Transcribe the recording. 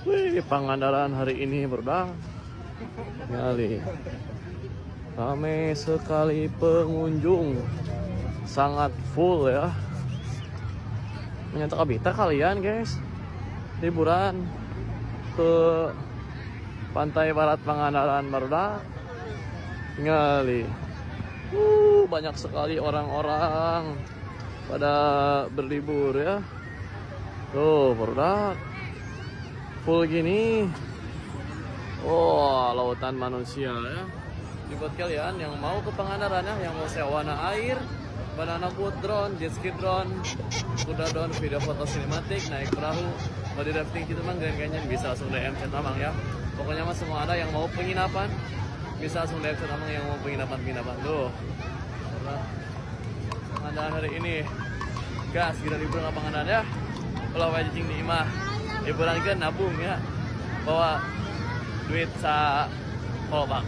Wih, Pangandaran hari ini berdang. Kali. Ramai sekali pengunjung. Sangat full ya. Menyata kabita kalian guys. Liburan ke pantai barat Pangandaran barudak. Ngali. Banyak sekali orang-orang pada berlibur ya. Tuh, barudak. Full gini. Oh, lautan manusia ya. Ini buat kalian yang mau ke Pangandaran ya, yang mau sewa air, banana boat drone, jet ski drone, kuda drone, video foto sinematik, naik perahu, mau di rafting gitu mah Grand Canyon bisa langsung DM chat Amang ya. Pokoknya mah semua ada yang mau penginapan bisa langsung DM chat Amang yang mau penginapan tuh. Pangandaran hari ini, gas kita liburan ke Pangandaran ya. Kalau wajib di imah, liburan kan nabung ya, bawa duit sa kolbak.